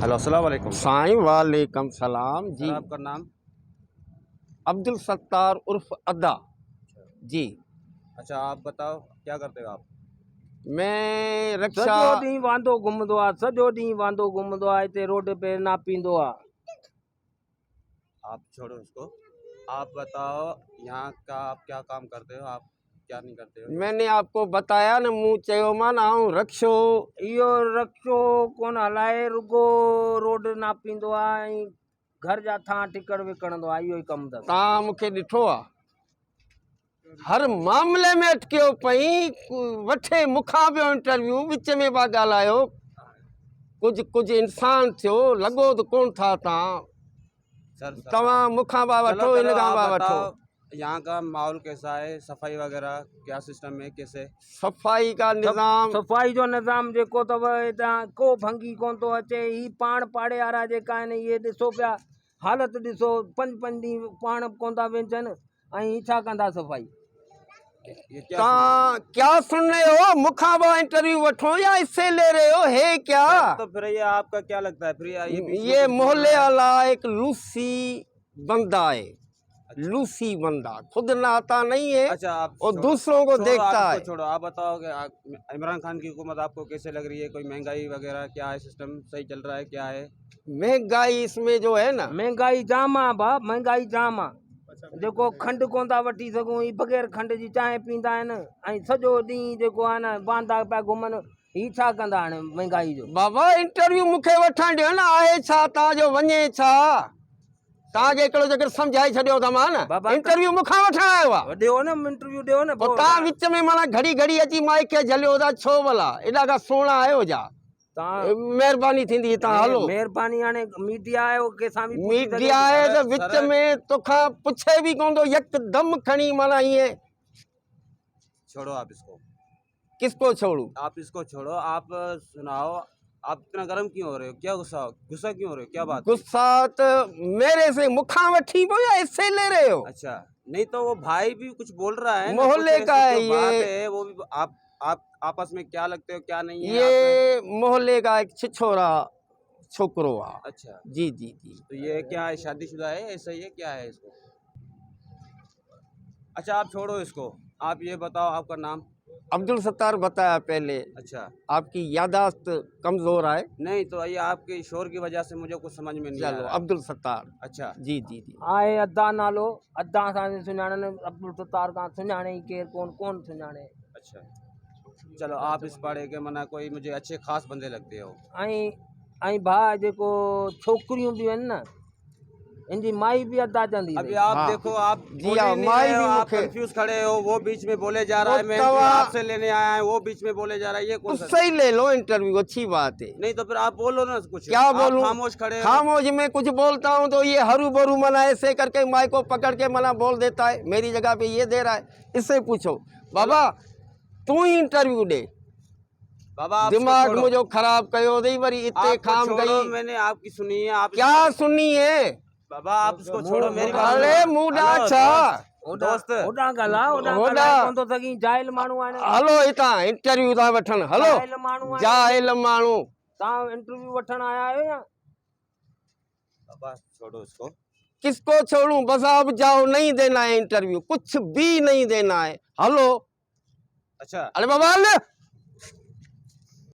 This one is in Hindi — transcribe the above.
हेलो, अस्सलाम वालेकुम। साईं वालेकुम सलाम जी। सर, आपका नाम? अब्दुल सत्तार उर्फ अद्दा जी। अच्छा, आप बताओ क्या करते हो आप? मैं रक्षा सॼो ॾींहुं वांदो घुमंदो आहे, सॼो ॾींहुं वांदो घुमंदो आहे, हिते रोड पे नापींदो आहे। आप छोड़ो उसको। आप बताओ यहाँ का आप क्या काम करते हो, आप क्या नहीं करते हो? मैंने आपको बताया न, मूं चयो मान आऊं रक्षो। इहो रक्षो कोन हलाए, रुगो रोड नापींदो आहे ऐं घर जा थां टिकड़ विकणंदो आहे। इहो ई कमु अथसि। तव्हां मूंखे ॾिठो आहे, हर मामले में अटकियो पई, वठे मूंखां पियो इंटरव्यू, विच में पिया ॻाल्हायो। कुझु इंसान थियो, लॻो त कोन था तव्हां। सर तव्हां मूंखां पिया वठो, चलो, इन खां आप पिया वठो। बताओ यहाँ का माहौल कैसा है, सफाई वगैरह क्या सिस्टम है, कैसे? सफ़ाई का निज़ाम, सफ़ाई जो निज़ाम जेको अथव हितां को भंगी कोन थो अचे। ही पाण पाड़े वारा जेका आहिनि, इहे ॾिसो पिया हालत ॾिसो, पंज ॾींहं पाण कोन था वेचनि ऐं ही छा कंदा सफ़ाई। ये क्या कहाँ क्या सुन रहे हो? मुखाबा इंटरव्यू वठो या इससे ले रहे हो? है क्या? तो फिर ये आपका क्या लगता है? फिर ये बीच में ये कुछ बोल मोहल्ले रहा है? वाला एक लूसी बंदा है। लूसी बंदा, खुद नहाता नहीं है अच्छा, आप और छोड़ो, दूसरों को छोड़ो, देखता आप है। इसको छोड़ो। आप बताओ कि इमरान खान की हुकूमत आपको कैसे लग रही है? कोई महंगाई वगैरह क्या है, सिस्टम सही चल रहा है, क्या है? महंगाई इसमें जो है ना, महंगाई जाम आहे भाउ, महंगाई जाम आहे। जेको खंडु कोन था वठी सघूं, ही बग़ैर खंड जी चांहि पींदा आहिनि ऐं सॼो ॾींहुं जेको आहे न वांदा पिया घुमनि। ही छा कंदा हाणे महांगाई जो? बाबा इंटरव्यू मूंखे वठण ॾियो न, आहे छा तव्हांजो, वञे छा? तव्हांखे हिकिड़ो चकर सम्झाए छॾियो त मां न, बाबा इंटरव्यू मूंखां वठण आयो आहे। ॾियो न इंटरव्यू, ॾियो न। पोइ तव्हां विच में माना घड़ी घड़ी अची माइक खे झलियो था छो भला? एॾा का सुहिणा आहियो छा? तव्हां महिरबानी थींदी तव्हां हलो। महिरबानी, हाणे मीडिया आहे, कंहिंसां बि पुछी सघे मीडिया आहे त सर, विच सर। में तोखां पुछे बि कोन थो, यकदम खणी माना ईअं। छोड़ो आप इसको, किसको छोड़ू? आप इसको छोड़ो। आप सुनाओ, आप इतना गर्म क्यों हो रहे हो? क्या गुस्सा क्यों हो रहे हो? क्या बात है? गुस्सा तो मेरे से मुखा वठी पो या इससे ले रहे हो? अच्छा, नहीं तो वो भाई भी कुछ बोल रहा है ना, मोहल्ले कुछ का ऐसी है जो बात ये। है वो भी आप आपस में क्या लगते हो, क्या नहीं है? ये मोहल्ले का एक छिछोरा छोकरो आ। अच्छा, जी जी जी। तो ये क्या है, शादीशुदा है, ऐसा ही है, क्या है इसको? अच्छा, आप छोड़ो इसको। आप ये बताओ आपका नाम? अब्दुल सत्तार बताया पहले। अच्छा, आपकी यादाश्त कमजोर है। नहीं तो ये आपके शोर की वजह से मुझे कुछ समझ में नहीं आ चलो, रहा है। अब्दुल सत्तार। अच्छा, जी जी जी। आहे अद्दा नालो, अद्दा सां सुञाणनि, अब्दुल सत्तार खां सुञाणे ई केरु कोन सुञाणे। अच्छा, चलो, आप इस पाड़े के मना कोई मुझे अच्छे खास बंदे लगते हो। ऐं भाउ जेको छोकिरियूं बि आहिनि न, इनजी माई भी अद्दा चंदी अभी अथई। आप हाँ। देखो, आप जी बोल हाँ, ही नहीं माई रहे हो, भी आप मुखे। कंफ्यूज खड़े हो। वो बीच में बोले जा रहा है, मैं तवा- आपसे लेने आया है, वो बीच में बोले जा रहा है, ये कौन सा? उससे ही ले लो इंटरव्यू, अच्छी बात है। नहीं तो फिर आप बोलो ना कुछ। क्या आप बोलूं? खामोश खड़े हो। खामोश में कुछ बोलता हूँ तो ये हरू बरू मना ऐसे करके माइक को पकड़ के मना बोल देता है, मेरी जगह पे ये दे रहा है। इससे पूछो बाबा, तू ही इंटरव्यू दे। बाबा, आप इसको दिमाग छोड़ो। मुझो खराब कयो दई, वरी इतने आपको खाम छोड़ो, गई। मैंने आपकी सुनी है। आप क्या सुनी है? बाबा, आप इसको छोड़ो, मेरी बात अरे सुनो। मुंडा हेलो, छा? दोस्त। होॾां ॻाल्हा, होॾां होॾां। ॻाल्हाए कोन थो सघीं। जाहिल माण्हू आहिनि, हलो हितां इंटरव्यू था वठण, हलो। जाहिल माण्हू आहिनि। जाहिल माण्हू। तव्हां इंटरव्यू वठण आया आहियो या? बाबा, छोड़ो इसको। किसको छोड़ूं? बस आप जाओ, नहीं देना है इंटरव्यू, कुछ भी नहीं देना है। हलो। अच्छा, अरे बाबा हल।